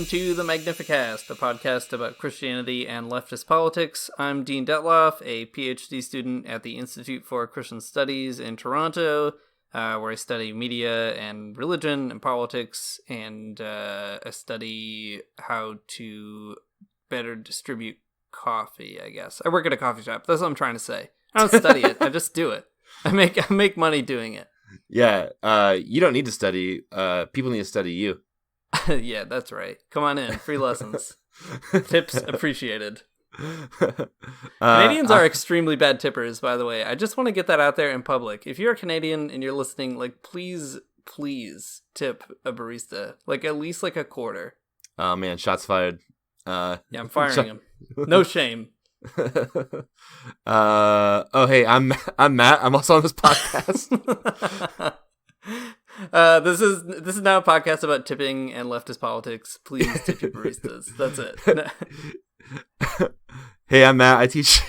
welcome to the Magnificast, a podcast about Christianity and leftist politics. I'm Dean Detloff, a PhD student at the Institute for Christian Studies in Toronto, where I study media and religion and politics, and I study how to better distribute coffee, I guess. I work at a coffee shop. That's what I'm trying to say. I don't study it. I just do it. I make money doing it. Yeah, you don't need to study. People need to study you. Yeah, that's right. Come on in. Free lessons. Tips appreciated. Canadians are extremely bad tippers, by the way. I just want to get that out there in public. If you're a Canadian and you're listening, please tip a barista. At least a quarter. Oh, man, shots fired. Yeah, I'm firing him. No shame. Hey, I'm Matt. I'm also on this podcast. This is now a podcast about tipping and leftist politics. Please tip your baristas. That's it. Hey, I'm Matt. I teach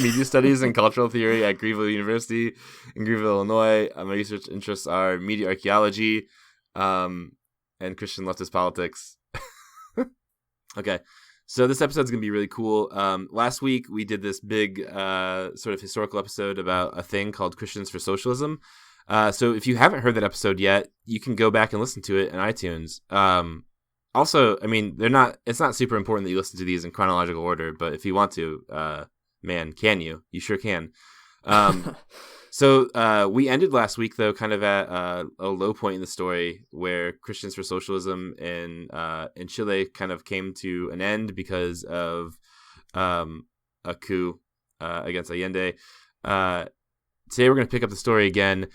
media studies and cultural theory at Greenville University in Greenville, Illinois. My research interests are media archaeology, and Christian leftist politics. Okay, so this episode's gonna be really cool. Last week we did this big sort of historical episode about a thing called Christians for Socialism. So if you haven't heard that episode yet, you can go back and listen to it in iTunes. Also, I mean, it's not super important that you listen to these in chronological order, but if you want to, man, can you? You sure can. So we ended last week, though, kind of at a low point in the story where Christians for Socialism in Chile kind of came to an end because of a coup against Allende. Today we're going to pick up the story again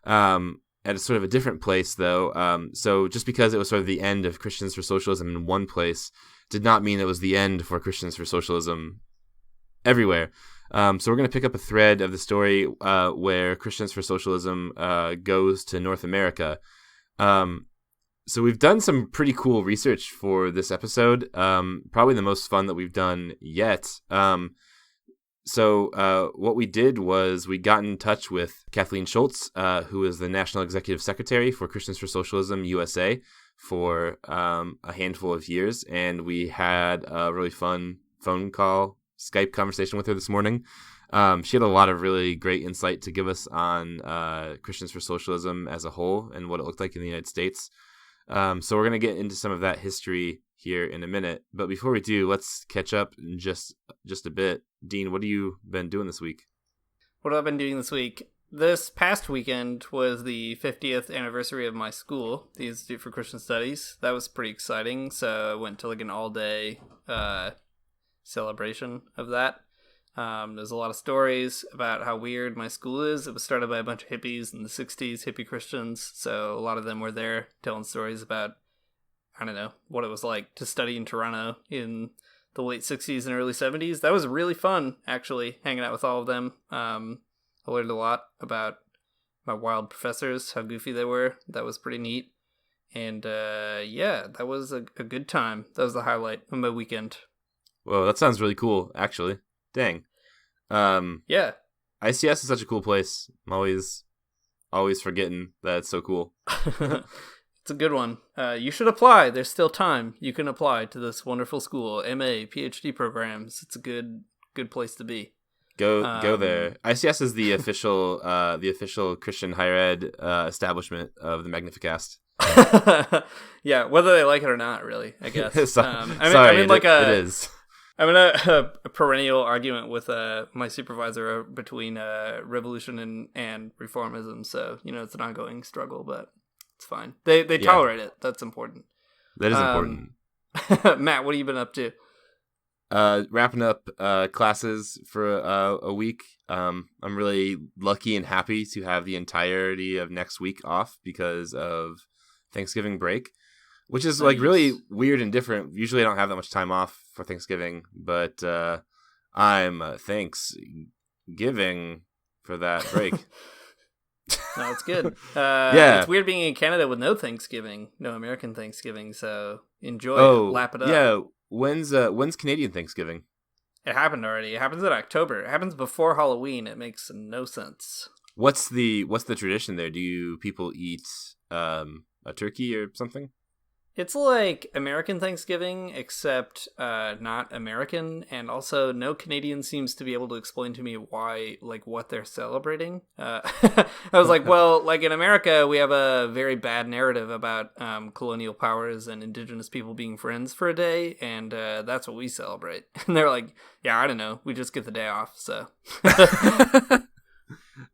at a sort of a different place, though. So just because it was sort of the end of Christians for Socialism in one place did not mean it was the end for Christians for Socialism everywhere. So we're going to pick up a thread of the story where Christians for Socialism goes to North America. So we've done some pretty cool research for this episode, probably the most fun that we've done yet. So what we did was we got in touch with Kathleen Schultz, who is the National Executive Secretary for Christians for Socialism USA for a handful of years, and we had a really fun phone call, Skype conversation with her this morning. She had a lot of really great insight to give us on Christians for Socialism as a whole and what it looked like in the United States. So we're going to get into some of that history here in a minute. But before we do, let's catch up in just a bit. Dean, what have you been doing this week? What have I been doing this week? This past weekend was the 50th anniversary of my school, the Institute for Christian Studies. That was pretty exciting. So I went to an all-day celebration of that. There's a lot of stories about how weird my school is. It was started by a bunch of hippies in the 60s, hippie Christians. So a lot of them were there telling stories about, I don't know, what it was like to study in Toronto in the late 60s and early 70s. That was really fun, actually, hanging out with all of them. I learned a lot about my wild professors, how goofy they were. That was pretty neat. And yeah, that was a good time. That was the highlight of my weekend. Whoa, that sounds really cool, actually. Dang. Yeah. ICS is such a cool place. I'm always forgetting that it's so cool. It's a good one. You should apply. There's still time. You can apply to this wonderful school, MA, PhD programs. It's a good place to be. Go there. ICS is the official Christian higher ed establishment of the Magnificast. Yeah, whether they like it or not, really, I guess. It is. I'm in a perennial argument with my supervisor between revolution and reformism. So, it's an ongoing struggle, but it's fine. They tolerate it. That's important. That is important. Matt, what have you been up to? Wrapping up classes for a week. I'm really lucky and happy to have the entirety of next week off because of Thanksgiving break, which is Nice. really weird and different. Usually I don't have that much time off for Thanksgiving, but I'm Thanksgiving for that break. No, it's good. Yeah. It's weird being in Canada with no Thanksgiving, no American Thanksgiving, so enjoy it, lap it up. Yeah, when's Canadian Thanksgiving? It happened already. It happens in October. It happens before Halloween. It makes no sense. What's the tradition there? Do you people eat a turkey or something? It's like American Thanksgiving, except not American, and also no Canadian seems to be able to explain to me why, like, what they're celebrating. I was like, well, like in America, we have a very bad narrative about colonial powers and indigenous people being friends for a day, and that's what we celebrate. And they're like, yeah, I don't know, we just get the day off, so.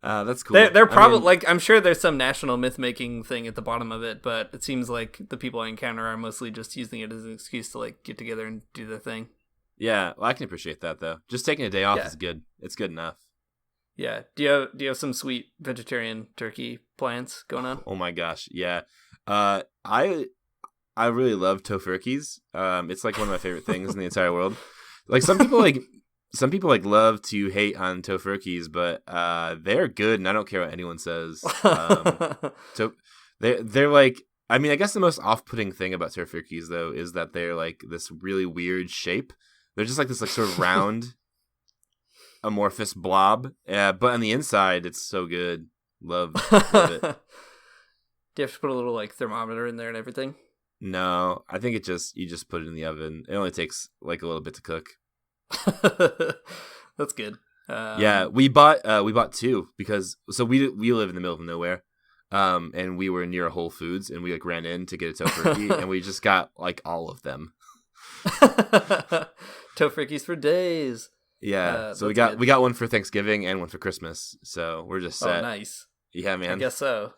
That's cool. They're probably like, I'm sure there's some national myth making thing at the bottom of it, but it seems like the people I encounter are mostly just using it as an excuse to like get together and do their thing. Yeah, well, I can appreciate that though. Just taking a day off is good. It's good enough. Yeah. Do you have some sweet vegetarian turkey plans going on? Oh my gosh, yeah. I really love tofurkeys. It's like one of my favorite things in the entire world. Like some people love to hate on tofurkeys, but they're good, and I don't care what anyone says. So they're like, I mean, I guess the most off-putting thing about tofurkeys though is that they're like this really weird shape. They're just like this like sort of round, amorphous blob. But on the inside, it's so good. Love it. Do you have to put a little like thermometer in there and everything? No, I think you just put it in the oven. It only takes like a little bit to cook. That's good. Yeah, we bought two because we live in the middle of nowhere, and we were near a Whole Foods, and we like ran in to get a tofurkey, and we just got like all of them. Tofurkeys for days. Yeah, so we got one for Thanksgiving and one for Christmas, so we're just set. Oh, nice. Yeah, man. I guess so.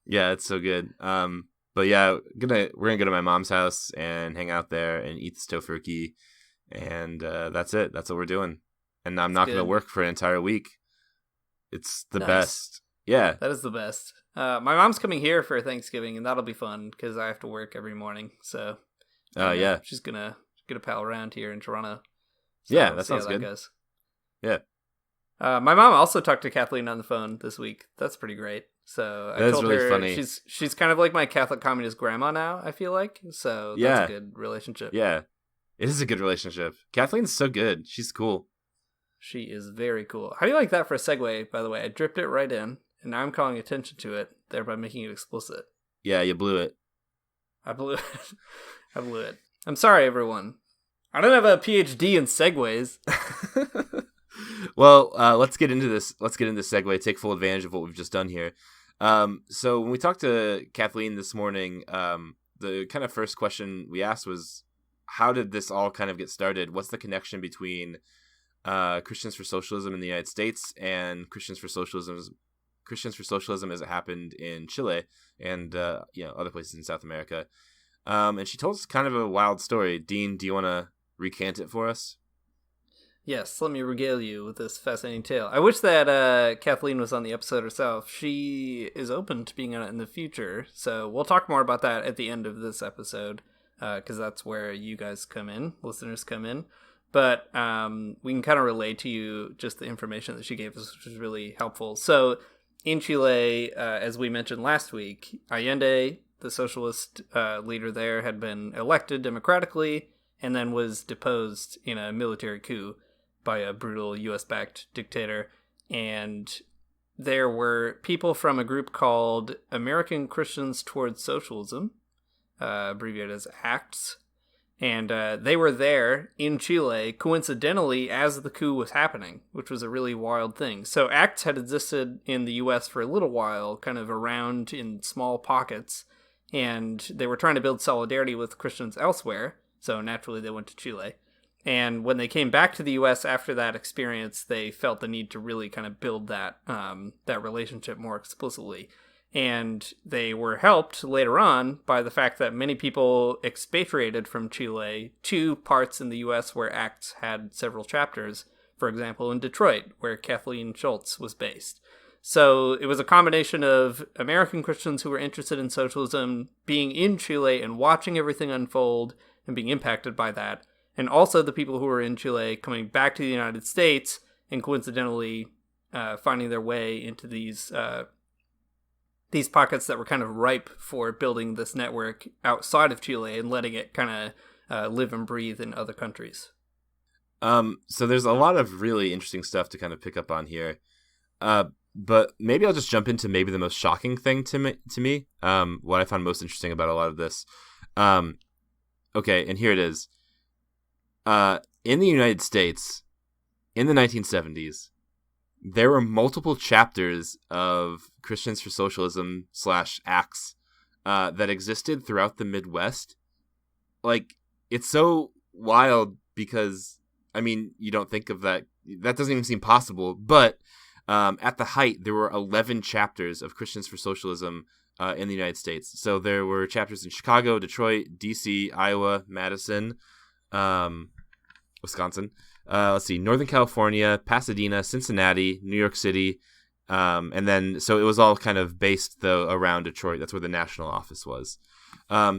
Yeah, it's so good. But yeah, we're gonna go to my mom's house and hang out there and eat this tofurkey, and that's it. That's what we're doing. And I'm not gonna work for an entire week. It's the best. Yeah, that is the best. My mom's coming here for Thanksgiving, and that'll be fun because I have to work every morning. So, yeah, she's gonna pal around here in Toronto. So yeah, that sounds good. Goes. Yeah. My mom also talked to Kathleen on the phone this week. That's pretty great. So I told her funny. She's kind of like my Catholic communist grandma now, I feel like. So that's a good relationship. Yeah, it is a good relationship. Kathleen's so good. She's cool. She is very cool. How do you like that for a segue, by the way? I dripped it right in, and now I'm calling attention to it, thereby making it explicit. Yeah, you blew it. I blew it. I blew it. I'm sorry, everyone. I don't have a PhD in segues. Well, let's get into this. Let's get into this segue. Take full advantage of what we've just done here. So when we talked to Kathleen this morning, the kind of first question we asked was, how did this all kind of get started? What's the connection between Christians for Socialism in the United States and Christians for Socialism as it happened in Chile and other places in South America? And she told us kind of a wild story. Dean, do you want to recant it for us? Yes, let me regale you with this fascinating tale. I wish that Kathleen was on the episode herself. She is open to being on it in the future, so we'll talk more about that at the end of this episode, because that's where you guys come in, listeners come in. But we can kind of relay to you just the information that she gave us, which is really helpful. So in Chile, as we mentioned last week, Allende, the socialist leader there, had been elected democratically and then was deposed in a military coup by a brutal US-backed dictator. And there were people from a group called American Christians Towards Socialism, abbreviated as ACTS, and they were there in Chile, coincidentally, as the coup was happening, which was a really wild thing. So ACTS had existed in the US for a little while, kind of around in small pockets, and they were trying to build solidarity with Christians elsewhere, so naturally they went to Chile. And when they came back to the U.S. after that experience, they felt the need to really kind of build that that relationship more explicitly. And they were helped later on by the fact that many people expatriated from Chile to parts in the U.S. where ACTS had several chapters, for example, in Detroit, where Kathleen Schultz was based. So it was a combination of American Christians who were interested in socialism being in Chile and watching everything unfold and being impacted by that, and also the people who were in Chile coming back to the United States and coincidentally finding their way into these pockets that were kind of ripe for building this network outside of Chile and letting it kind of live and breathe in other countries. So there's a lot of really interesting stuff to kind of pick up on here. But maybe I'll just jump into maybe the most shocking thing to me. What I found most interesting about a lot of this. Okay, and here it is. In the United States, in the 1970s, there were multiple chapters of Christians for Socialism / ACTS that existed throughout the Midwest. Like, it's so wild because, I mean, you don't think of that. That doesn't even seem possible. But at the height, there were 11 chapters of Christians for Socialism in the United States. So there were chapters in Chicago, Detroit, D.C., Iowa, Madison, Wisconsin. Let's see, Northern California, Pasadena, Cincinnati, New York City. And then, so it was all kind of based, though, around Detroit. That's where the national office was.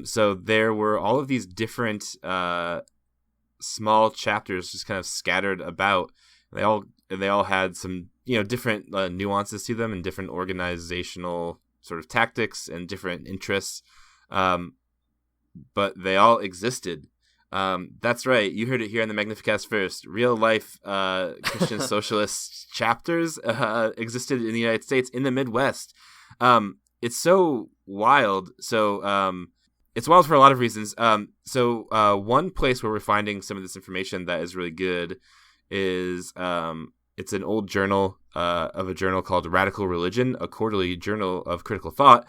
So there were all of these different small chapters just kind of scattered about. They all had some, different nuances to them and different organizational sort of tactics and different interests. But they all existed. That's right. You heard it here in the Magnificast first. Real life Christian socialist chapters existed in the United States in the Midwest. It's so wild. So it's wild for a lot of reasons. So one place where we're finding some of this information that is really good is it's an old journal of a journal called Radical Religion, a quarterly journal of critical thought,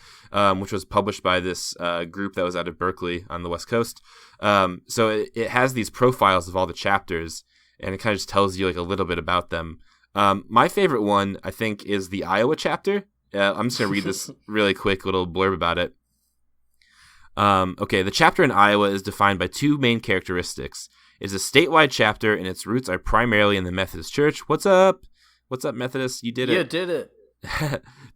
which was published by this group that was out of Berkeley on the West Coast. So it has these profiles of all the chapters, and it kind of just tells you like a little bit about them. My favorite one, I think, is the Iowa chapter. I'm just going to read this really quick little blurb about it. Okay, the chapter in Iowa is defined by two main characteristics. It's a statewide chapter, and its roots are primarily in the Methodist Church. What's up? What's up, Methodists? You did it. Yeah, did it.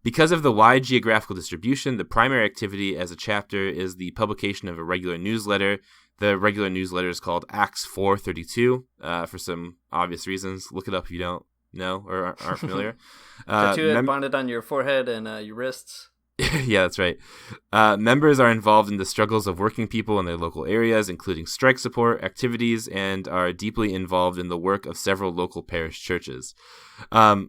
Because of the wide geographical distribution, the primary activity as a chapter is the publication of a regular newsletter. The regular newsletter is called Acts 432 for some obvious reasons. Look it up if you don't know or aren't familiar. Tattoo it, bonded on your forehead and your wrists. Yeah, that's right. Members are involved in the struggles of working people in their local areas, including strike support activities, and are deeply involved in the work of several local parish churches. I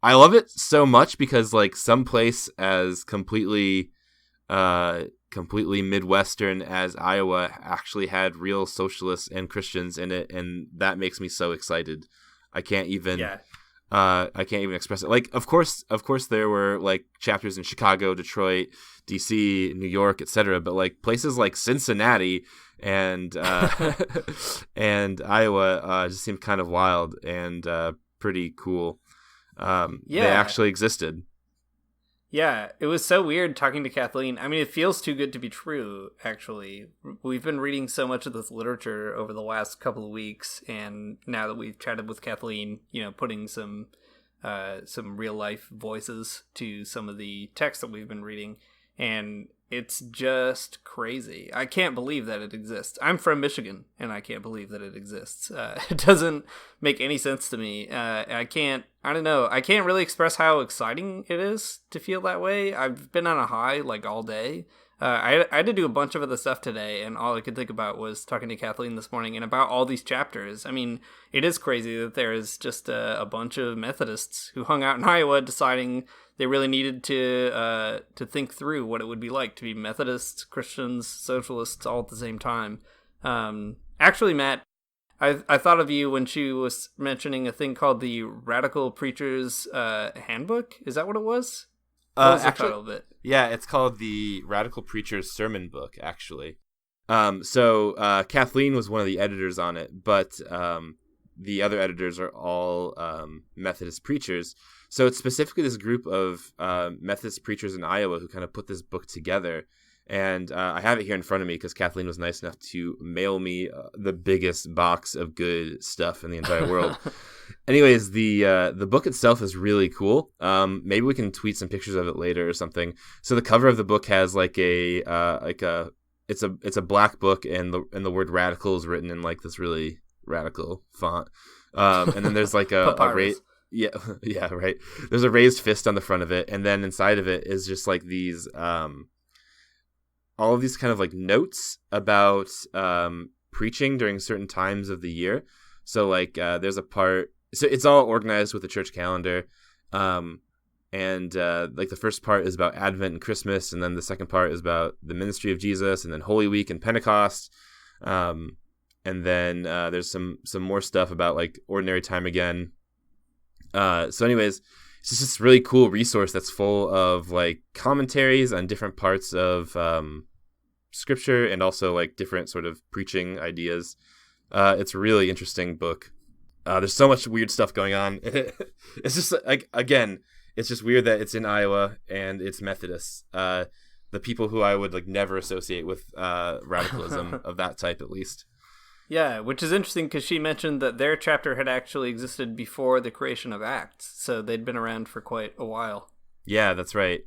love it so much because like some place as completely Midwestern as Iowa actually had real socialists and Christians in it, and that makes me so excited. I can't even express it. Like, of course, there were like chapters in Chicago, Detroit, D.C., New York, etc. But like places like Cincinnati and and Iowa just seemed kind of wild and pretty cool. They actually existed. Yeah, it was so weird talking to Kathleen. I mean, it feels too good to be true, actually. We've been reading so much of this literature over the last couple of weeks, and now that we've chatted with Kathleen, putting some real-life voices to some of the text that we've been reading, and it's just crazy. I can't believe that it exists. I'm from Michigan, and I can't believe that it exists. It doesn't make any sense to me. I can't really express how exciting it is to feel that way. I've been on a high, like, all day. I had to do a bunch of other stuff today, and all I could think about was talking to Kathleen this morning and about all these chapters. I mean, it is crazy that there is just a bunch of Methodists who hung out in Iowa deciding they really needed to think through what it would be like to be Methodists, Christians, socialists all at the same time. Actually, Matt, I thought of you when she was mentioning a thing called the Radical Preacher's Handbook. Is that what it was? What was the title of it? Yeah, it's called the Radical Preacher's Sermon Book, actually. So Kathleen was one of the editors on it, but the other editors are all Methodist preachers. So it's specifically this group of Methodist preachers in Iowa who kind of put this book together. And I have it here in front of me because Kathleen was nice enough to mail me the biggest box of good stuff in the entire world. Anyways, the book itself is really cool. Maybe we can tweet some pictures of it later or something. So the cover of the book has it's a black book, and the word radical is written in like this really radical font. And then there's like a raised, yeah, right. There's a raised fist on the front of it, and then inside of it is just like these all of these kind of like notes about preaching during certain times of the year. So like there's a part. So it's all organized with the church calendar. And like the first part is about Advent and Christmas, and then the second part is about the ministry of Jesus, and then Holy Week and Pentecost. And then there's some more stuff about like ordinary time again. So anyways, it's just this really cool resource that's full of like commentaries on different parts of scripture and also like different sort of preaching ideas. It's a really interesting book. There's so much weird stuff going on. It's just like, again, it's just weird that it's in Iowa and it's Methodist. The people who I would like never associate with radicalism of that type, at least. Yeah, which is interesting because she mentioned that their chapter had actually existed before the creation of Acts, so they'd been around for quite a while. Yeah, that's right.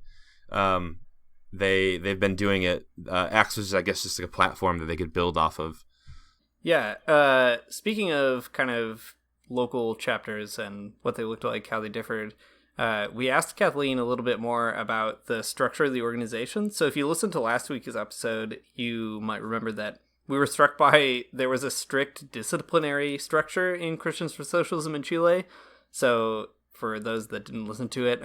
They've been doing it. Acts was, I guess, just like a platform that they could build off of. Yeah. Speaking of kind of local chapters and what they looked like, how they differed, we asked Kathleen a little bit more about the structure of the organization. So if you listened to last week's episode, you might remember that we were struck by there was a strict disciplinary structure in Christians for Socialism in Chile. So for those that didn't listen to it,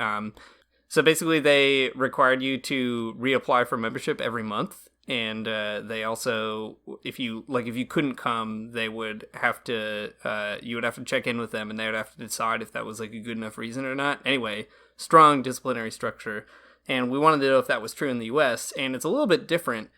so basically they required you to reapply for membership every month. And they also, if you couldn't come, they would have to, you would have to check in with them, and they would have to decide if that was like a good enough reason or not. Anyway, strong disciplinary structure. And we wanted to know if that was true in the U.S., and it's a little bit different.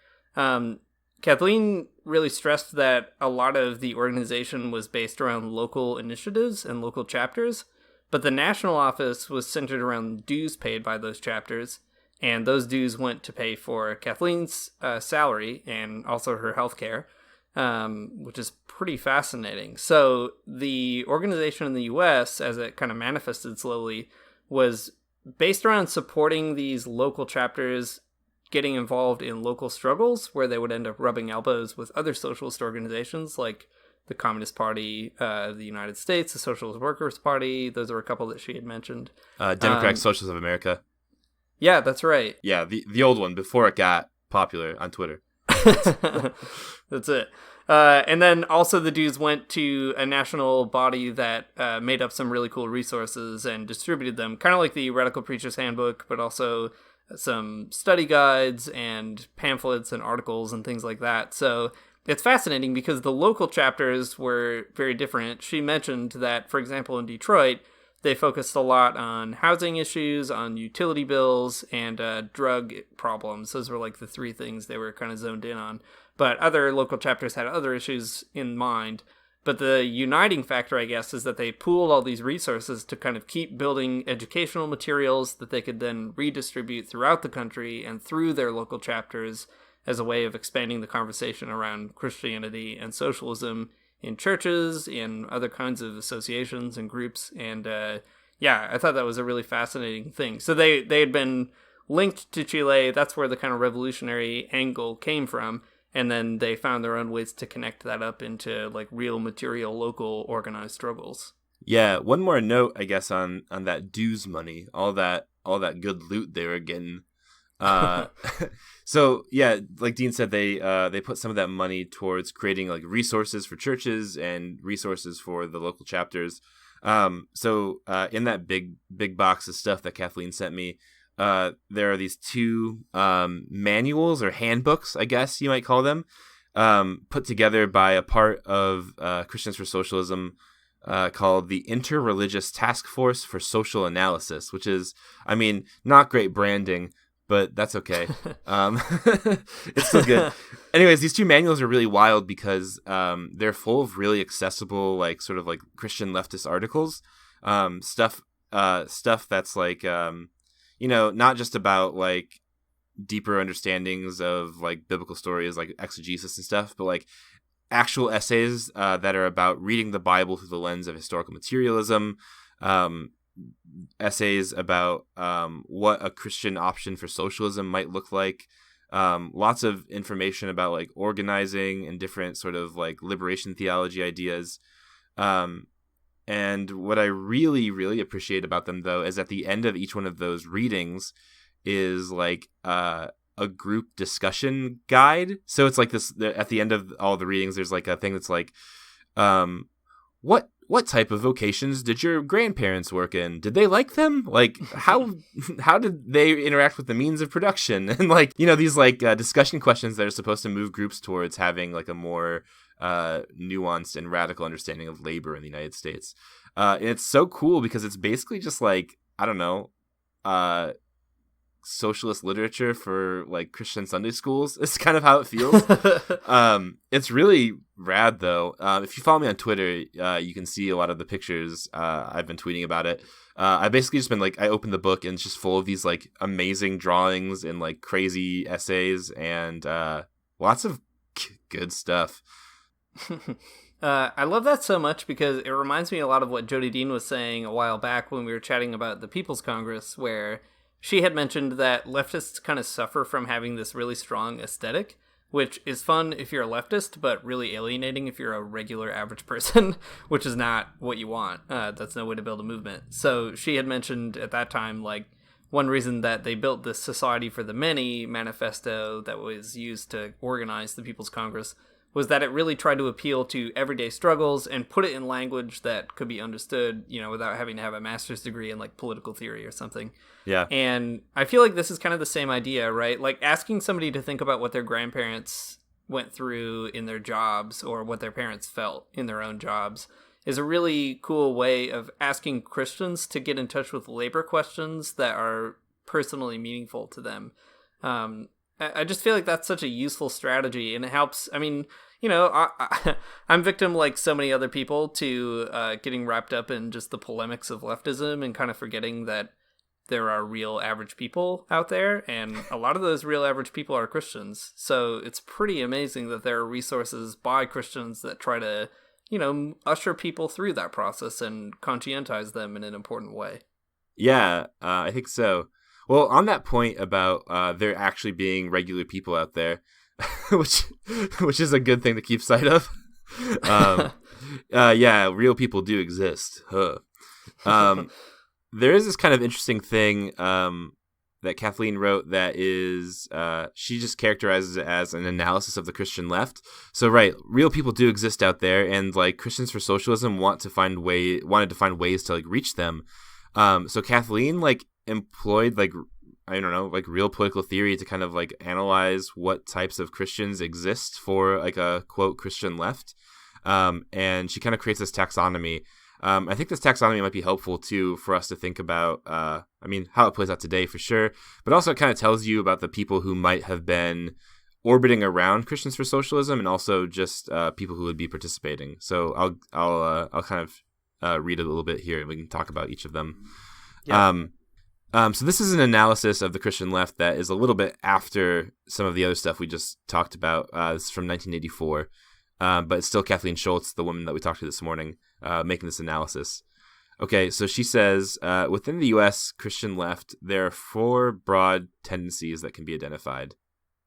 Kathleen really stressed that a lot of the organization was based around local initiatives and local chapters, but the national office was centered around dues paid by those chapters, and those dues went to pay for Kathleen's salary and also her health care, which is pretty fascinating. So the organization in the U.S., as it kind of manifested slowly, was based around supporting these local chapters getting involved in local struggles where they would end up rubbing elbows with other socialist organizations like the Communist Party of the United States, the Socialist Workers' Party. Those are a couple that she had mentioned. Democratic Socialists of America. Yeah, that's right. Yeah, the old one before it got popular on Twitter. That's it. And then also the dues went to a national body that made up some really cool resources and distributed them, kind of like the Radical Preacher's Handbook, but also some study guides and pamphlets and articles and things like that. So it's fascinating because the local chapters were very different. She mentioned that, for example, in Detroit, they focused a lot on housing issues, on utility bills, and drug problems. Those were like the three things they were kind of zoned in on. But other local chapters had other issues in mind. But the uniting factor, I guess, is that they pooled all these resources to kind of keep building educational materials that they could then redistribute throughout the country and through their local chapters as a way of expanding the conversation around Christianity and socialism in churches, in other kinds of associations and groups. And I thought that was a really fascinating thing. So they had been linked to Chile. That's where the kind of revolutionary angle came from. And then they found their own ways to connect that up into like real material, local, organized struggles. Yeah, one more note, I guess, on that dues money, all that good loot they were getting. So yeah, like Dean said, they put some of that money towards creating like resources for churches and resources for the local chapters. So in that big box of stuff that Kathleen sent me, there are these two manuals or handbooks, I guess you might call them, put together by a part of Christians for Socialism called the Interreligious Task Force for Social Analysis, which is, I mean, not great branding, but that's okay. It's still good. Anyways, these two manuals are really wild because they're full of really accessible, like sort of like Christian leftist articles, stuff that's like, not just about like deeper understandings of like biblical stories, like exegesis and stuff, but like actual essays that are about reading the Bible through the lens of historical materialism, essays about what a Christian option for socialism might look like, lots of information about like organizing and different sort of like liberation theology ideas. And what I really, really appreciate about them, though, is at the end of each one of those readings is like a group discussion guide. So it's like this, at the end of all the readings, there's like a thing that's like, what type of vocations did your grandparents work in? Did they like them? Like, how did they interact with the means of production? And like, these like discussion questions that are supposed to move groups towards having like a more nuanced and radical understanding of labor in the United States. And it's so cool because it's basically just like, I don't know, socialist literature for like Christian Sunday schools. It's kind of how it feels. It's really rad though. If you follow me on Twitter, you can see a lot of the pictures. I've been tweeting about it. I basically just been like, I opened the book and it's just full of these like amazing drawings and like crazy essays and lots of good stuff. I love that so much because it reminds me a lot of what Jody Dean was saying a while back when we were chatting about the People's Congress, where she had mentioned that leftists kind of suffer from having this really strong aesthetic, which is fun if you're a leftist, but really alienating if you're a regular average person, which is not what you want. That's no way to build a movement. So she had mentioned at that time, like, one reason that they built this Society for the Many manifesto that was used to organize the People's Congress was that it really tried to appeal to everyday struggles and put it in language that could be understood, without having to have a master's degree in like political theory or something. Yeah. And I feel like this is kind of the same idea, right? Like asking somebody to think about what their grandparents went through in their jobs or what their parents felt in their own jobs is a really cool way of asking Christians to get in touch with labor questions that are personally meaningful to them. I just feel like that's such a useful strategy, and it helps. I mean, I'm victim, like so many other people, to getting wrapped up in just the polemics of leftism and kind of forgetting that there are real average people out there, and a lot of those real average people are Christians. So it's pretty amazing that there are resources by Christians that try to, usher people through that process and conscientize them in an important way. Yeah, I think so. Well, on that point about there actually being regular people out there, which is a good thing to keep sight of. Yeah, real people do exist. There is this kind of interesting thing that Kathleen wrote that is, she just characterizes it as an analysis of the Christian left. So, right, real people do exist out there, and like Christians for Socialism wanted to find ways to like reach them. So Kathleen like employed like, I don't know, like real political theory to kind of like analyze what types of Christians exist for like a quote Christian left. And she kind of creates this taxonomy. I think this taxonomy might be helpful too for us to think about, how it plays out today for sure, but also it kind of tells you about the people who might have been orbiting around Christians for Socialism and also just people who would be participating. So I'll kind of read a little bit here and we can talk about each of them. Yeah. So this is an analysis of the Christian left that is a little bit after some of the other stuff we just talked about. This is from 1984, but it's still Kathleen Schultz, the woman that we talked to this morning, making this analysis. Okay, so she says, within the U.S. Christian left, there are 4 broad tendencies that can be identified.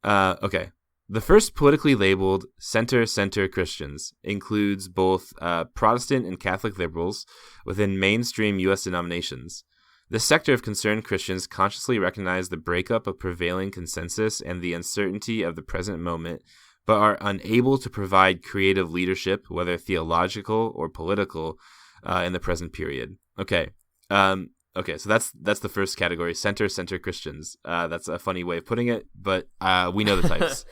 Okay. The first politically labeled center Christians includes both Protestant and Catholic liberals within mainstream U.S. denominations. This sector of concerned Christians consciously recognize the breakup of prevailing consensus and the uncertainty of the present moment, but are unable to provide creative leadership, whether theological or political, in the present period. Okay. Okay, so that's the first category, center Christians. That's a funny way of putting it, but we know the types.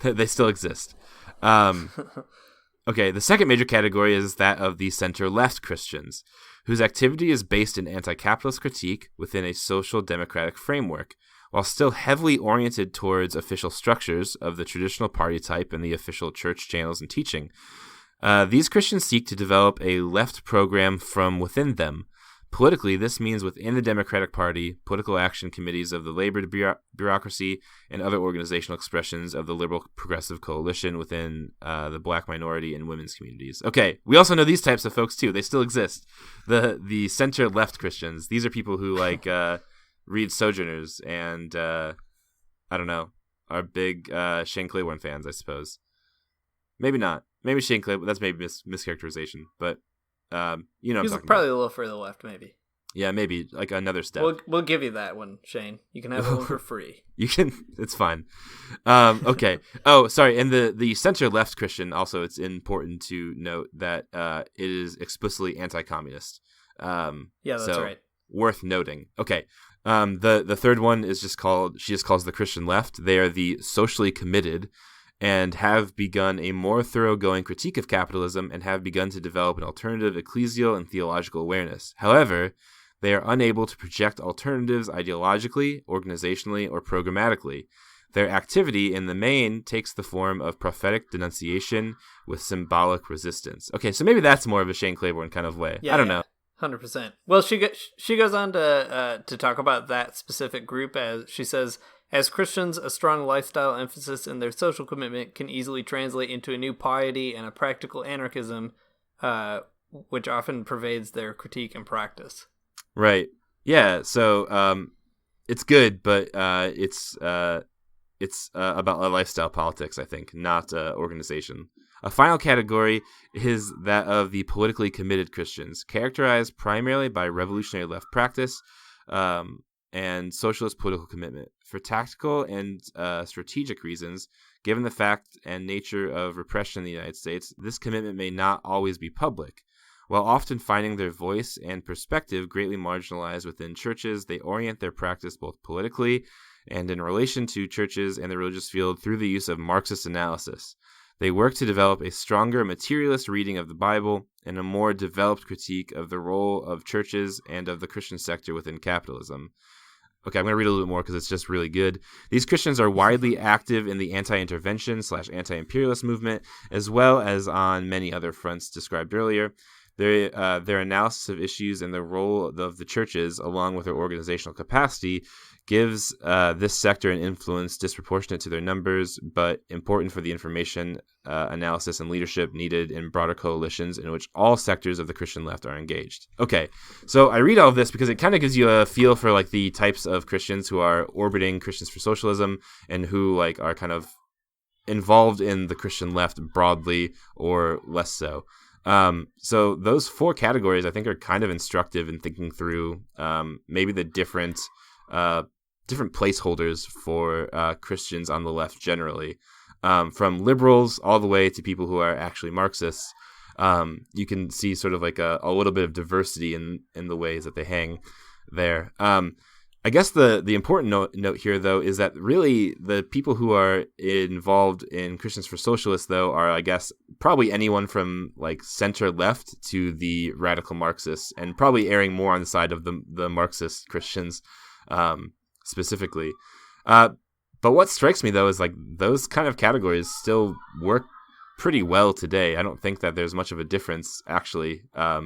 They still exist. Okay, the second major category is that of the center-left Christians, whose activity is based in anti-capitalist critique within a social democratic framework, while still heavily oriented towards official structures of the traditional party type and the official church channels and teaching. These Christians seek to develop a left program from within them. Politically, this means within the Democratic Party, political action committees of the labor bureaucracy, and other organizational expressions of the liberal progressive coalition within the black minority and women's communities. Okay, we also know these types of folks too. They still exist. The center-left Christians. These are people who like read Sojourners and I don't know, are big Shane Claiborne fans, I suppose. Maybe not. Maybe Shane Claiborne. That's maybe mischaracterization, but. You know, he's probably a little further left, maybe. Yeah, maybe like another step. We'll give you that one, Shane. You can have that one for free. You can. It's fine. Okay. Oh, sorry. And the center left Christian also, it's important to note that it is explicitly anti-communist. Yeah, that's right. Worth noting. Okay. The third one is she just calls the Christian left. They are the socially committed and have begun a more thoroughgoing critique of capitalism and have begun to develop an alternative ecclesial and theological awareness. However, they are unable to project alternatives ideologically, organizationally, or programmatically. Their activity, in the main, takes the form of prophetic denunciation with symbolic resistance. Okay, so maybe that's more of a Shane Claiborne kind of way. Yeah, I don't know. 100%. Well, she goes on to talk about that specific group as she says, as Christians, a strong lifestyle emphasis in their social commitment can easily translate into a new piety and a practical anarchism, which often pervades their critique and practice. Right. Yeah. So it's good, but it's about lifestyle politics, I think, not organization. A final category is that of the politically committed Christians, characterized primarily by revolutionary left practice and socialist political commitment. For tactical and strategic reasons, given the fact and nature of repression in the United States, this commitment may not always be public. While often finding their voice and perspective greatly marginalized within churches, they orient their practice both politically and in relation to churches and the religious field through the use of Marxist analysis. They work to develop a stronger materialist reading of the Bible and a more developed critique of the role of churches and of the Christian sector within capitalism. Okay, I'm going to read a little bit more because it's just really good. These Christians are widely active in the anti-intervention / anti-imperialist movement, as well as on many other fronts described earlier. Their analysis of issues and the role of the churches, along with their organizational capacity, gives this sector an influence disproportionate to their numbers, but important for the information, analysis, and leadership needed in broader coalitions in which all sectors of the Christian left are engaged. Okay, so I read all of this because it kind of gives you a feel for like the types of Christians who are orbiting Christians for Socialism and who like are kind of involved in the Christian left broadly or less so. So those four categories I think are kind of instructive in thinking through maybe the different placeholders for Christians on the left generally, from liberals all the way to people who are actually Marxists. You can see sort of like a little bit of diversity in the ways that they hang there. I guess the important note here, though, is that really the people who are involved in Christians for Socialists, though, are, I guess, probably anyone from like center left to the radical Marxists, and probably erring more on the side of the Marxist Christians specifically. But what strikes me, though, is like those kind of categories still work pretty well today. I don't think that there's much of a difference actually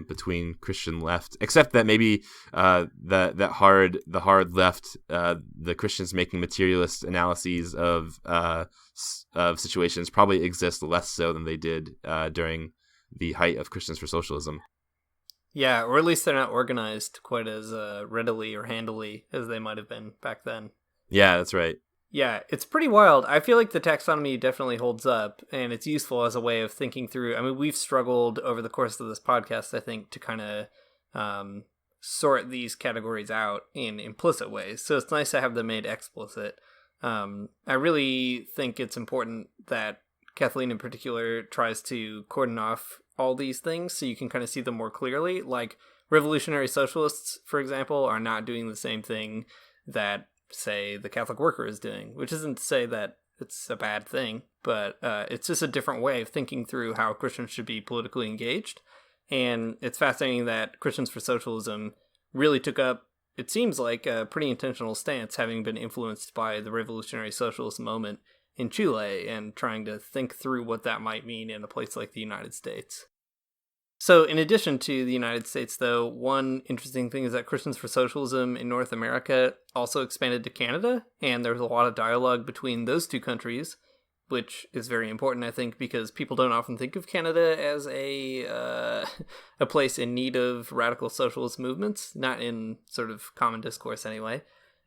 between Christian left, except that maybe the hard left, the Christians making materialist analyses of situations probably exist less so than they did during the height of Christians for Socialism. Yeah, or at least they're not organized quite as readily or handily as they might have been back then. Yeah, that's right. Yeah, it's pretty wild. I feel like the taxonomy definitely holds up, and it's useful as a way of thinking through. I mean, we've struggled over the course of this podcast, I think, to kind of sort these categories out in implicit ways. So it's nice to have them made explicit. I really think it's important that Kathleen in particular tries to cordon off all these things so you can kind of see them more clearly. Like revolutionary socialists, for example, are not doing the same thing that, say, the Catholic worker is doing, which isn't to say that it's a bad thing, but it's just a different way of thinking through how Christians should be politically engaged. And it's fascinating that Christians for Socialism really took up, it seems like, a pretty intentional stance, having been influenced by the revolutionary socialist moment in Chile and trying to think through what that might mean in a place like the United States. So in addition to the United States, though, one interesting thing is that Christians for Socialism in North America also expanded to Canada, and there's a lot of dialogue between those two countries, which is very important, I think, because people don't often think of Canada as a place in need of radical socialist movements, not in sort of common discourse anyway.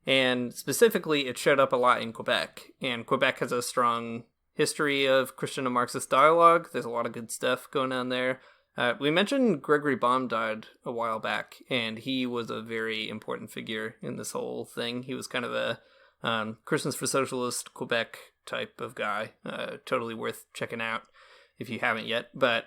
And specifically, it showed up a lot in Quebec, and Quebec has a strong history of Christian and Marxist dialogue. There's a lot of good stuff going on there. We mentioned Gregory Baum died a while back, and he was a very important figure in this whole thing. He was kind of a Christians for Socialist Quebec type of guy. Totally worth checking out if you haven't yet. But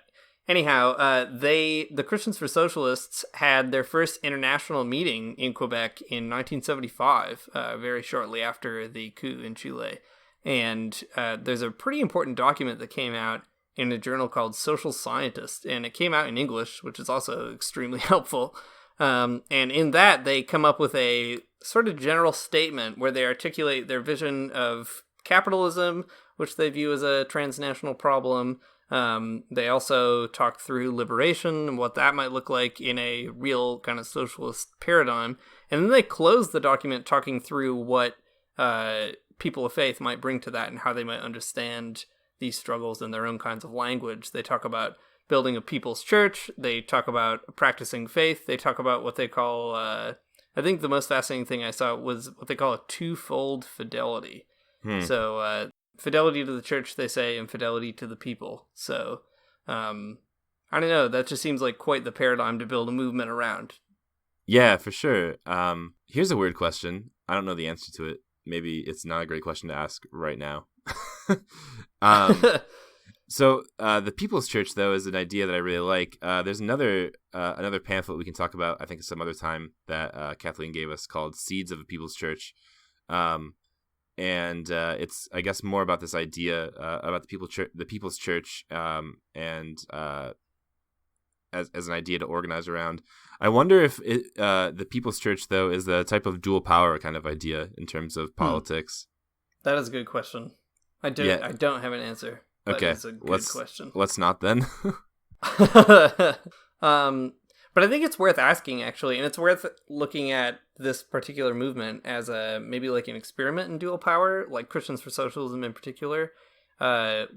anyhow, the Christians for Socialists had their first international meeting in Quebec in 1975, very shortly after the coup in Chile. And there's a pretty important document that came out in a journal called Social Scientist, and it came out in English, which is also extremely helpful. And in that, they come up with a sort of general statement where they articulate their vision of capitalism, which they view as a transnational problem. They also talk through liberation and what that might look like in a real kind of socialist paradigm. And then they close the document talking through what people of faith might bring to that and how they might understand these struggles in their own kinds of language. They talk about building a people's church. They talk about practicing faith. They talk about what they call, I think the most fascinating thing I saw was what they call a twofold fidelity. So fidelity to the church, they say, and fidelity to the people. So I don't know. That just seems like quite the paradigm to build a movement around. Yeah, for sure. Here's a weird question. I don't know the answer to it. Maybe it's not a great question to ask right now. So the People's Church, though, is an idea that I really like. There's another pamphlet we can talk about, I think, some other time that Kathleen gave us called Seeds of a People's Church. And it's, I guess, more about this idea about the People's Church and as an idea to organize around. I wonder if the People's Church, though, is the type of dual power kind of idea in terms of politics. That is a good question. I don't have an answer. Okay, it's a good question. Let's not then. But I think it's worth asking, actually, and it's worth looking at this particular movement as maybe like an experiment in dual power, like Christians for Socialism in particular. The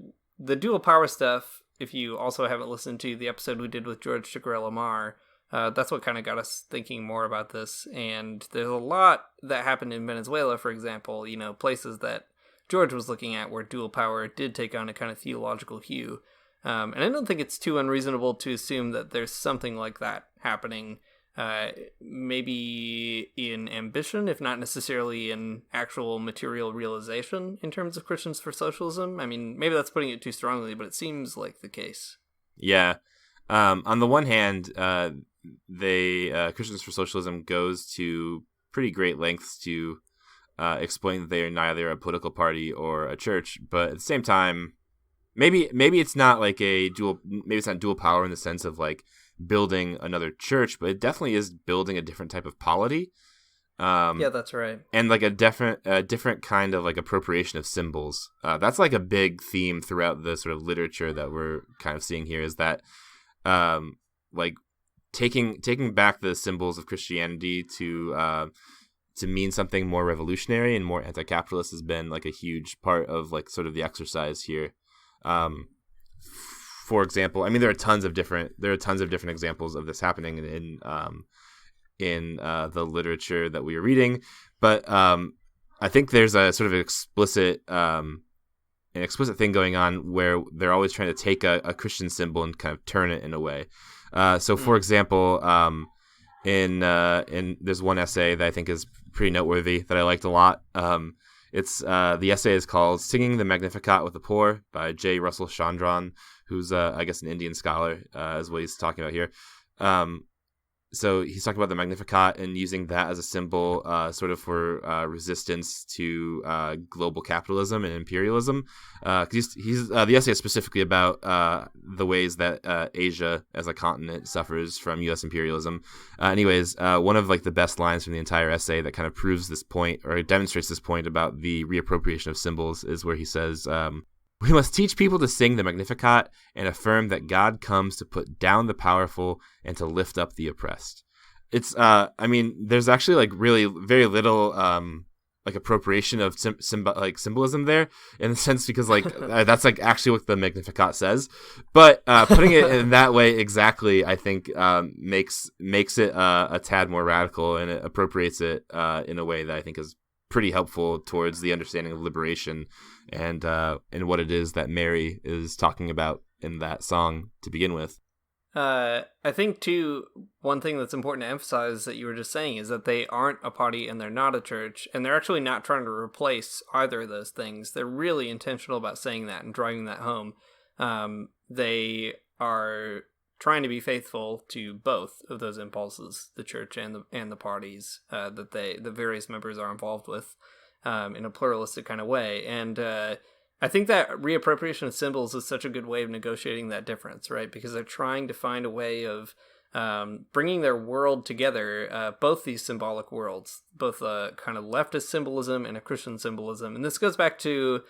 dual power stuff, if you also haven't listened to the episode we did with George Chigarella-Mar, that's what kind of got us thinking more about this. And there's a lot that happened in Venezuela, for example, places that George was looking at where dual power did take on a kind of theological hue. And I don't think it's too unreasonable to assume that there's something like that happening, maybe in ambition, if not necessarily in actual material realization in terms of Christians for Socialism. I mean, maybe that's putting it too strongly, but it seems like the case. Yeah. On the one hand, Christians for Socialism goes to pretty great lengths to explain that they are neither a political party or a church, but at the same time, maybe it's not like maybe it's not dual power in the sense of like building another church, but it definitely is building a different type of polity. Yeah, that's right. And like a different kind of like appropriation of symbols. That's like a big theme throughout the sort of literature that we're kind of seeing here, is that like taking back the symbols of Christianity to mean something more revolutionary and more anti-capitalist has been like a huge part of like sort of the exercise here. For example, I mean, there are tons of different examples of this happening in the literature that we are reading, but I think there's a sort of explicit thing going on where they're always trying to take a Christian symbol and kind of turn it in a way. So, for example, in there's one essay that I think is pretty noteworthy that I liked a lot. The essay is called "Singing the Magnificat with the Poor" by J. Russell Chandran, who's I guess an Indian scholar, is what he's talking about here. So he's talking about the Magnificat and using that as a symbol sort of for resistance to global capitalism and imperialism. Because the essay is specifically about the ways that Asia as a continent suffers from U.S. imperialism. Anyways, one of like the best lines from the entire essay that kind of proves this point or demonstrates this point about the reappropriation of symbols is where he says, "We must teach people to sing the Magnificat and affirm that God comes to put down the powerful and to lift up the oppressed." It's, I mean, there's actually like really very little like appropriation of symbolism there in the sense because like that's like actually what the Magnificat says. But putting it in that way exactly, I think makes it a tad more radical, and it appropriates it in a way that I think is pretty helpful towards the understanding of liberation and what it is that Mary is talking about in that song to begin with. I think, too, one thing that's important to emphasize that you were just saying is that they aren't a party and they're not a church, and they're actually not trying to replace either of those things. They're really intentional about saying that and driving that home. They are trying to be faithful to both of those impulses, the church and the parties that the various members are involved with, in a pluralistic kind of way. And I think that reappropriation of symbols is such a good way of negotiating that difference, right? Because they're trying to find a way of bringing their world together, both these symbolic worlds, both a kind of leftist symbolism and a Christian symbolism. And this goes back to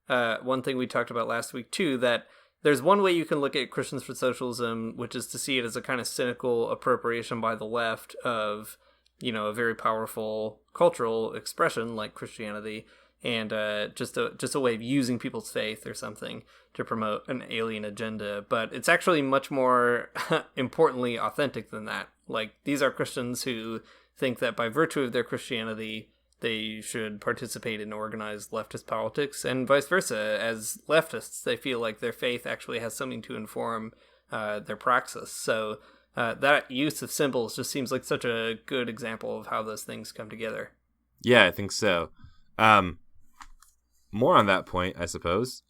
one thing we talked about last week, too, that there's one way you can look at Christians for Socialism, which is to see it as a kind of cynical appropriation by the left of, a very powerful cultural expression like Christianity, and just a way of using people's faith or something to promote an alien agenda. But it's actually much more importantly authentic than that. Like, these are Christians who think that by virtue of their Christianity, they should participate in organized leftist politics, and vice versa. As leftists, they feel like their faith actually has something to inform their praxis. So that use of symbols just seems like such a good example of how those things come together. Yeah, I think so. More on that point, I suppose.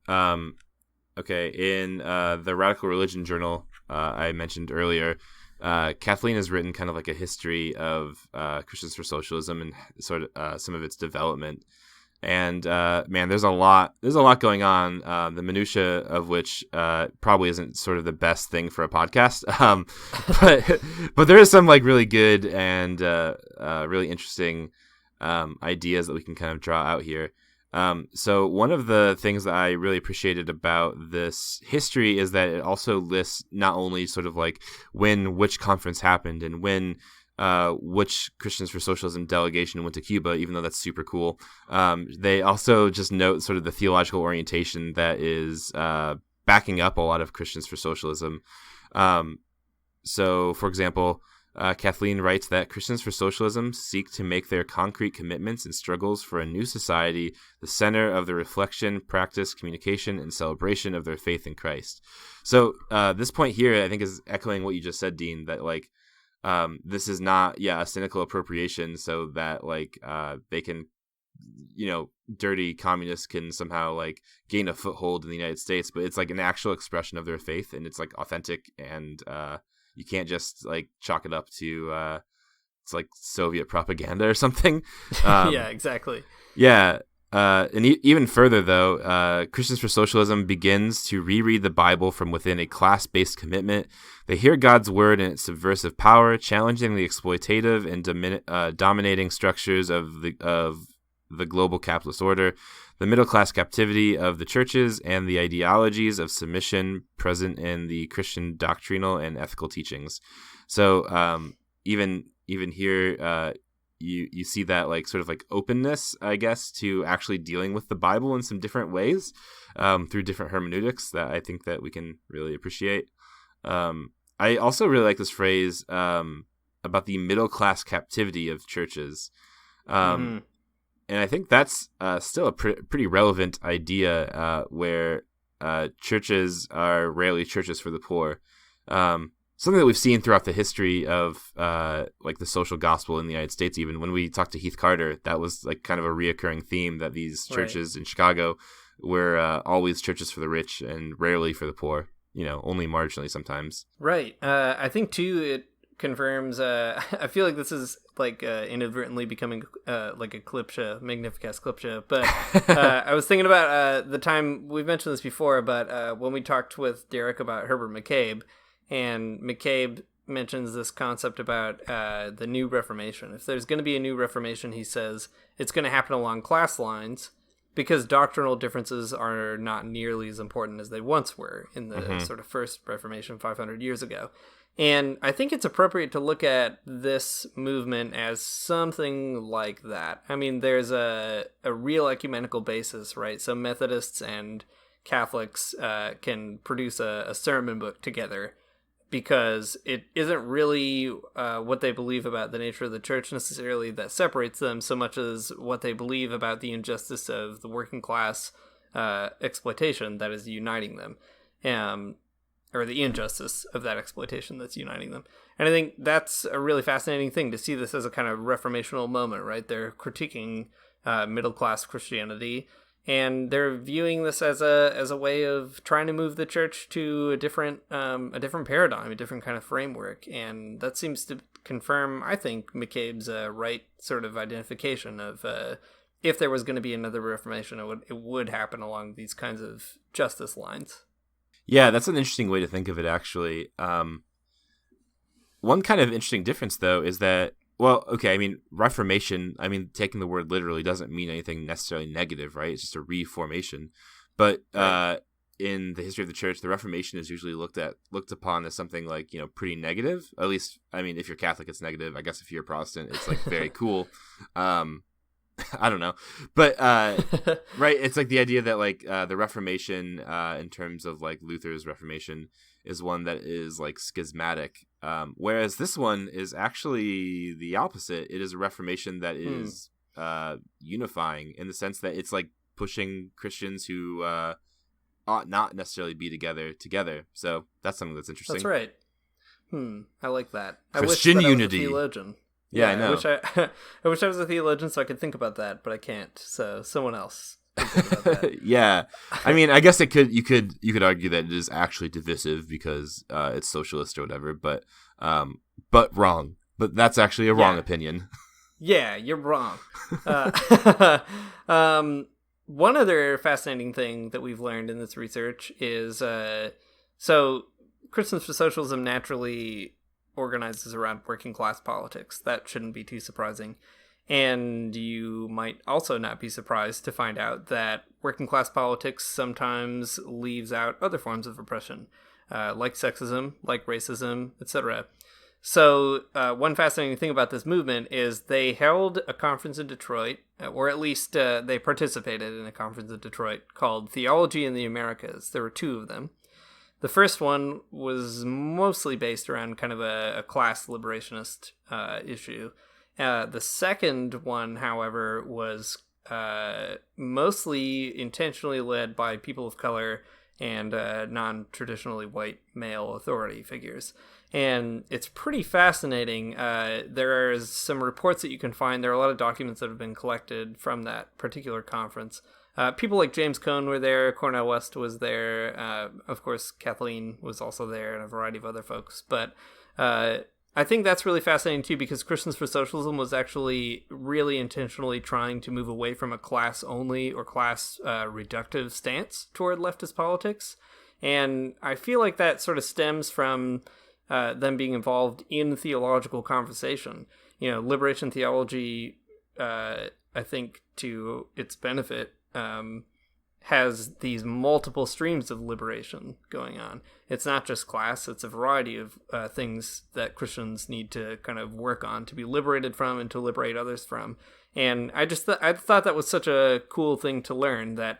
Okay, in the Radical Religion Journal I mentioned earlier, Kathleen has written kind of like a history of Christians for Socialism and sort of some of its development. And man, there's a lot going on. The minutia of which probably isn't sort of the best thing for a podcast. But there is some like really good and really interesting ideas that we can kind of draw out here. So one of the things that I really appreciated about this history is that it also lists not only sort of like when which conference happened and when which Christians for Socialism delegation went to Cuba, even though that's super cool. They also just note sort of the theological orientation that is backing up a lot of Christians for Socialism. So, for example, Kathleen writes that Christians for Socialism seek to make their concrete commitments and struggles for a new society the center of the reflection, practice, communication, and celebration of their faith in Christ. So this point here, I think, is echoing what you just said, Dean, that like this is not, a cynical appropriation so that like they can, dirty communists can somehow like gain a foothold in the United States, but it's like an actual expression of their faith, and it's like authentic, and you can't just like chalk it up to it's like Soviet propaganda or something. Yeah, exactly. Yeah. And even further, though, Christians for Socialism begins to reread the Bible from within a class-based commitment. They hear God's word and its subversive power, challenging the exploitative and dominating structures of the global capitalist order, the middle-class captivity of the churches, and the ideologies of submission present in the Christian doctrinal and ethical teachings. So even here, you see that like sort of like openness, I guess, to actually dealing with the Bible in some different ways through different hermeneutics that I think that we can really appreciate. I also really like this phrase about the middle-class captivity of churches. And I think that's still a pretty relevant idea where churches are rarely churches for the poor. Something that we've seen throughout the history of like the social gospel in the United States. Even when we talked to Heath Carter, that was like kind of a reoccurring theme, that these churches in Chicago were always churches for the rich and rarely for the poor, only marginally sometimes. Right. I think too, it confirms, I feel like this is like inadvertently becoming like a clipsha, Magnificast clipsha, but I was thinking about the time, we've mentioned this before, but when we talked with Derek about Herbert McCabe, and McCabe mentions this concept about the new Reformation. If there's going to be a new Reformation, he says it's going to happen along class lines, because doctrinal differences are not nearly as important as they once were in the sort of first Reformation 500 years ago. And I think it's appropriate to look at this movement as something like that. I mean, there's a real ecumenical basis, right? So Methodists and Catholics can produce a sermon book together, because it isn't really what they believe about the nature of the church necessarily that separates them, so much as what they believe about the injustice of the working class exploitation that is uniting them. or the injustice of that exploitation that's uniting them. And I think that's a really fascinating thing to see this as a kind of reformational moment, right? They're critiquing middle-class Christianity, and they're viewing this as a way of trying to move the church to a different paradigm, a different kind of framework. And that seems to confirm, I think, McCabe's right sort of identification of if there was going to be another Reformation, it would happen along these kinds of justice lines. Yeah, that's an interesting way to think of it, actually. One kind of interesting difference, though, is that, well, okay, I mean, Reformation, I mean, taking the word literally doesn't mean anything necessarily negative, right? It's just a reformation. But in the history of the church, the Reformation is usually looked upon as something like, pretty negative. At least, I mean, if you're Catholic, it's negative. I guess if you're Protestant, it's like very cool. I don't know. But, right, it's like the idea that like the Reformation, in terms of like Luther's Reformation, is one that is like schismatic. Whereas this one is actually the opposite. It is a Reformation that is unifying, in the sense that it's like pushing Christians who ought not necessarily be together. So that's something that's interesting. That's right. I like that. Christian I wish that unity. I was a theologian. Yeah, I know. I wish I was a theologian so I could think about that, but I can't. So someone else can think about that. Yeah, I mean, I guess you could argue that it is actually divisive because it's socialist or whatever, but wrong. But that's actually a wrong opinion. Yeah, you're wrong. One other fascinating thing that we've learned in this research is so Christians for Socialism naturally organizes around working class politics. That shouldn't be too surprising. And you might also not be surprised to find out that working class politics sometimes leaves out other forms of oppression, like sexism, like racism, etc. So one fascinating thing about this movement is they held a conference in Detroit, or at least they participated in a conference in Detroit called Theology in the Americas. There were two of them. The first one was mostly based around kind of a class liberationist issue. The second one, however, was mostly intentionally led by people of color and non-traditionally white male authority figures. And it's pretty fascinating. There are some reports that you can find. There are a lot of documents that have been collected from that particular conference. People like James Cone were there, Cornel West was there, of course Kathleen was also there, and a variety of other folks. But I think that's really fascinating too, because Christians for Socialism was actually really intentionally trying to move away from a class-only or class-reductive stance toward leftist politics. And I feel like that sort of stems from them being involved in theological conversation. Liberation theology, I think to its benefit, has these multiple streams of liberation going on. It's not just class, it's a variety of things that Christians need to kind of work on to be liberated from and to liberate others from. And I thought that was such a cool thing to learn, that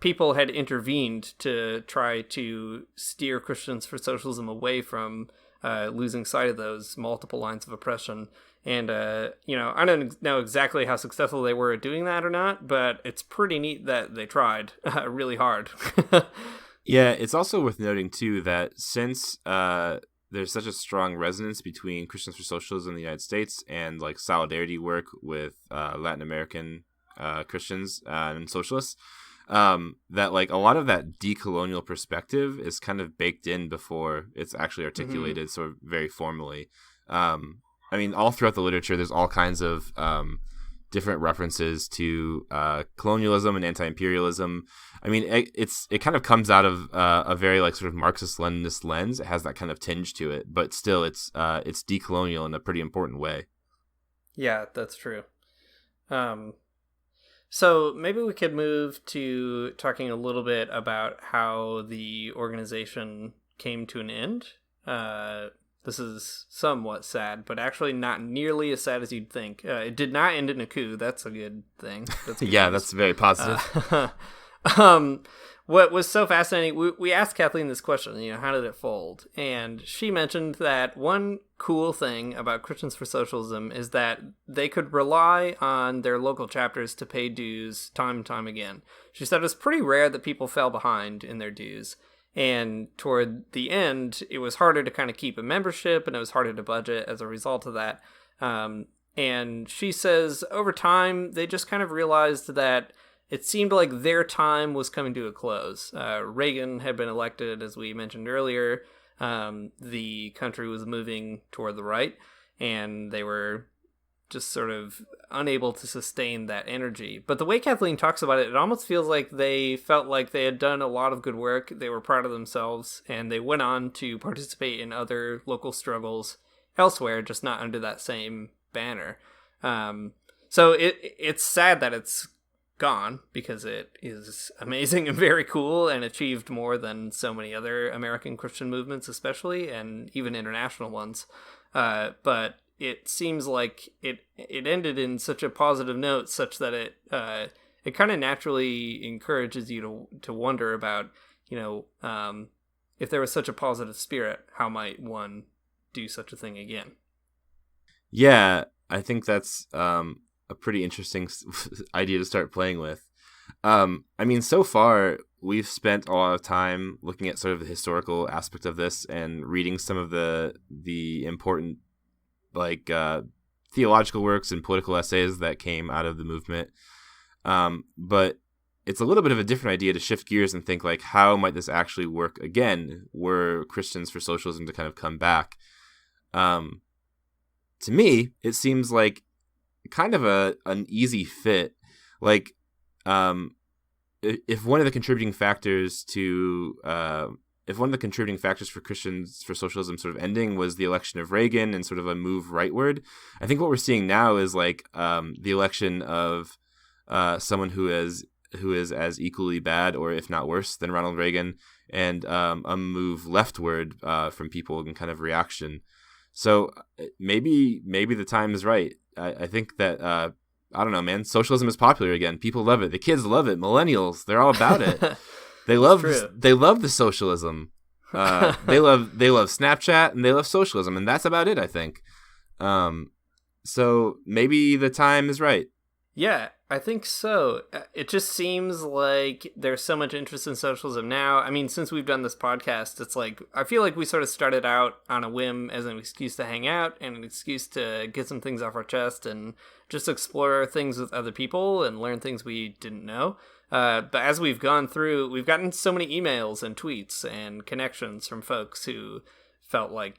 people had intervened to try to steer Christians for Socialism away from losing sight of those multiple lines of oppression. And, I don't know exactly how successful they were at doing that or not, but it's pretty neat that they tried really hard. Yeah, it's also worth noting, too, that since there's such a strong resonance between Christians for Socialism in the United States and, like, solidarity work with Latin American Christians and socialists, that, like, a lot of that decolonial perspective is kind of baked in before it's actually articulated sort of very formally. I mean, all throughout the literature, there's all kinds of different references to colonialism and anti-imperialism. I mean, it kind of comes out of a very like sort of Marxist-Leninist lens. It has that kind of tinge to it, but still, it's decolonial in a pretty important way. Yeah, that's true. So maybe we could move to talking a little bit about how the organization came to an end. This is somewhat sad, but actually not nearly as sad as you'd think. It did not end in a coup. That's a good thing. That's good news. That's very positive. What was so fascinating, we asked Kathleen this question, how did it fold? And she mentioned that one cool thing about Christians for Socialism is that they could rely on their local chapters to pay dues time and time again. She said it was pretty rare that people fell behind in their dues. And toward the end, it was harder to kind of keep a membership, and it was harder to budget as a result of that. And she says over time, they just kind of realized that it seemed like their time was coming to a close. Reagan had been elected, as we mentioned earlier. The country was moving toward the right, and they were just sort of unable to sustain that energy. But the way Kathleen talks about it, it almost feels like they felt like they had done a lot of good work. They were proud of themselves, and they went on to participate in other local struggles elsewhere, just not under that same banner. So it's sad that it's gone, because it is amazing and very cool and achieved more than so many other American Christian movements, especially, and even international ones. But it seems like it ended in such a positive note, such that it kind of naturally encourages you to wonder about, if there was such a positive spirit, how might one do such a thing again? Yeah, I think that's a pretty interesting idea to start playing with. I mean, so far we've spent a lot of time looking at sort of the historical aspect of this and reading some of the important theological works and political essays that came out of the movement. But it's a little bit of a different idea to shift gears and think, like, how might this actually work again, were Christians for Socialism to kind of come back? To me, it seems like kind of an easy fit. Like, if one of the contributing factors for Christians for Socialism sort of ending was the election of Reagan and sort of a move rightward, I think what we're seeing now is like the election of someone who is as equally bad, or if not worse, than Ronald Reagan, and a move leftward from people in kind of reaction. So maybe the time is right. I think that I don't know, man. Socialism is popular again. People love it. The kids love it. Millennials, they're all about it. They love the socialism. They love Snapchat, and they love socialism, and that's about it, I think. So maybe the time is right. Yeah, I think so. It just seems like there's so much interest in socialism now. I mean, since we've done this podcast, it's like, I feel like we sort of started out on a whim as an excuse to hang out and an excuse to get some things off our chest and just explore things with other people and learn things we didn't know. But as we've gone through, we've gotten so many emails and tweets and connections from folks who felt like,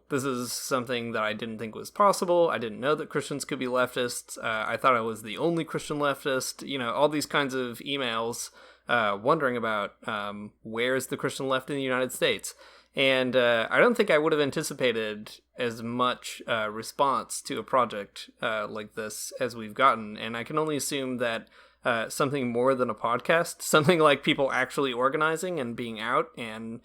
this is something that I didn't think was possible. I didn't know that Christians could be leftists. I thought I was the only Christian leftist. All these kinds of emails wondering about where's the Christian left in the United States. And I don't think I would have anticipated as much response to a project like this as we've gotten. And I can only assume that something more than a podcast, something like people actually organizing and being out and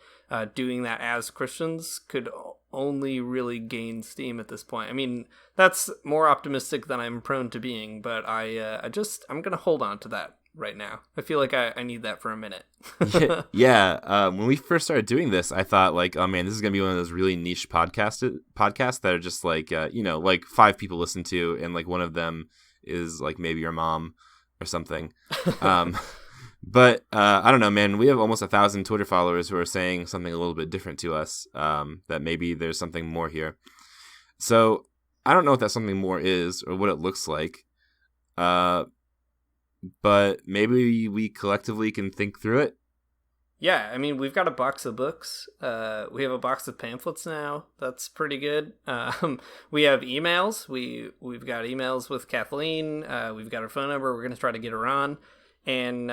doing that as Christians, could only really gain steam at this point. I mean, that's more optimistic than I'm prone to being, but I'm going to hold on to that right now. I feel like I need that for a minute. Yeah. When we first started doing this, I thought like, oh man, this is going to be one of those really niche podcasts that are just like, like 5 people listen to, and like one of them is like maybe your mom or something. But I don't know, man. We have almost 1,000 Twitter followers who are saying something a little bit different to us, that maybe there's something more here. So I don't know what that something more is or what it looks like. But maybe we collectively can think through it. Yeah, I mean, we've got a box of books. We have a box of pamphlets now. That's pretty good. We have emails. We've got emails with Kathleen. We've got her phone number. We're going to try to get her on. And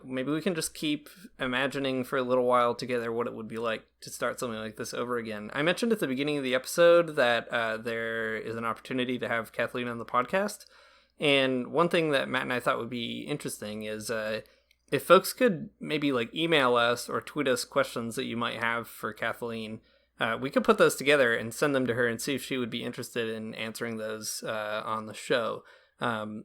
maybe we can just keep imagining for a little while together what it would be like to start something like this over again. I mentioned at the beginning of the episode that there is an opportunity to have Kathleen on the podcast. And one thing that Matt and I thought would be interesting is if folks could maybe like email us or tweet us questions that you might have for Kathleen, we could put those together and send them to her and see if she would be interested in answering those on the show.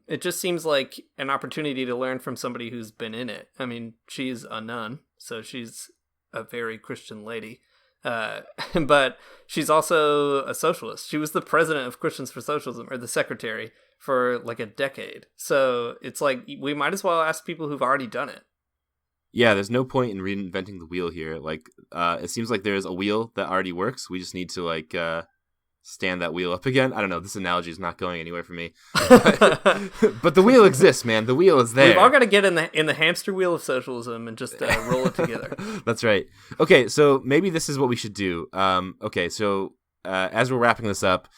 It just seems like an opportunity to learn from somebody who's been in it. I mean, she's a nun, so she's a very Christian lady. But she's also a socialist. She was the president of Christians for Socialism, or the secretary, for like a decade. So it's like, we might as well ask people who've already done it. Yeah, there's no point in reinventing the wheel here. Like, it seems like there's a wheel that already works. We just need to like stand that wheel up again. I don't know. This analogy is not going anywhere for me. But the wheel exists, man. The wheel is there. We've all got to get in the hamster wheel of socialism and just roll it together. That's right. Okay, so maybe this is what we should do. Okay, so as we're wrapping this up,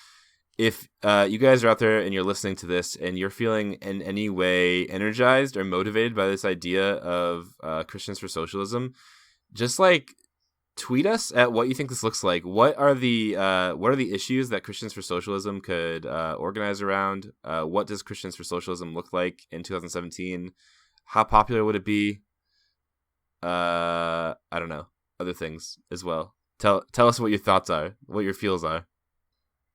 if you guys are out there and you're listening to this and you're feeling in any way energized or motivated by this idea of Christians for Socialism, just like tweet us at what you think this looks like. What are the issues that Christians for Socialism could organize around? What does Christians for Socialism look like in 2017? How popular would it be? I don't know. Other things as well. Tell us what your thoughts are, what your feels are.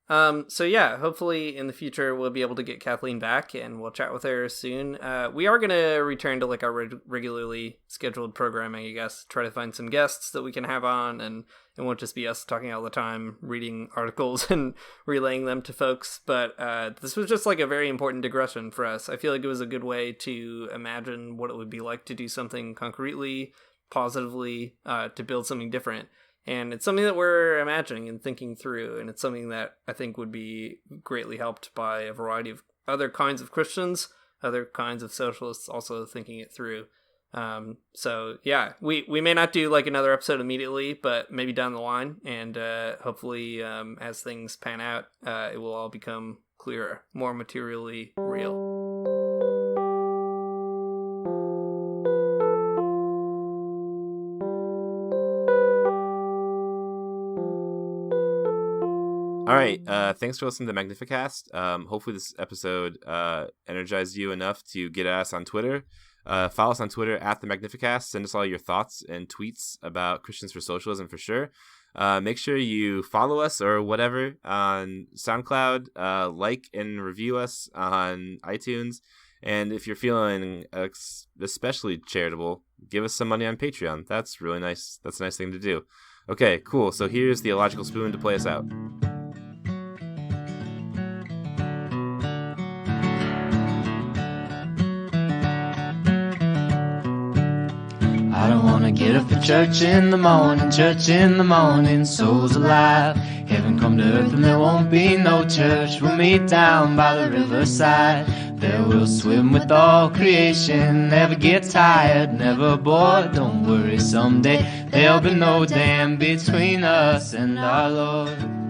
So yeah, hopefully in the future we'll be able to get Kathleen back and we'll chat with her soon. We are going to return to like our regularly scheduled programming, I guess, try to find some guests that we can have on, and it won't just be us talking all the time, reading articles and relaying them to folks. But this was just like a very important digression for us. I feel like it was a good way to imagine what it would be like to do something concretely, positively, to build something different. And it's something that we're imagining and thinking through, and it's something that I think would be greatly helped by a variety of other kinds of Christians, other kinds of socialists also thinking it through. So yeah, we may not do like another episode immediately, but maybe down the line, and hopefully as things pan out, it will all become clearer, more materially real. All right. Thanks for listening to the Magnificast. Hopefully this episode energized you enough to get at us on Twitter. Follow us on Twitter at the Magnificast. Send us all your thoughts and tweets about Christians for Socialism for sure. Make sure you follow us or whatever on SoundCloud. Like and review us on iTunes. And if you're feeling especially charitable, give us some money on Patreon. That's really nice. That's a nice thing to do. Okay, cool. So here's the Illogical Spoon to play us out. I don't wanna get up for church in the morning, souls alive. Heaven come to earth and there won't be no church. We'll meet down by the riverside. There we'll swim with all creation. Never get tired, never bored. Don't worry, someday there'll be no dam between us and our Lord.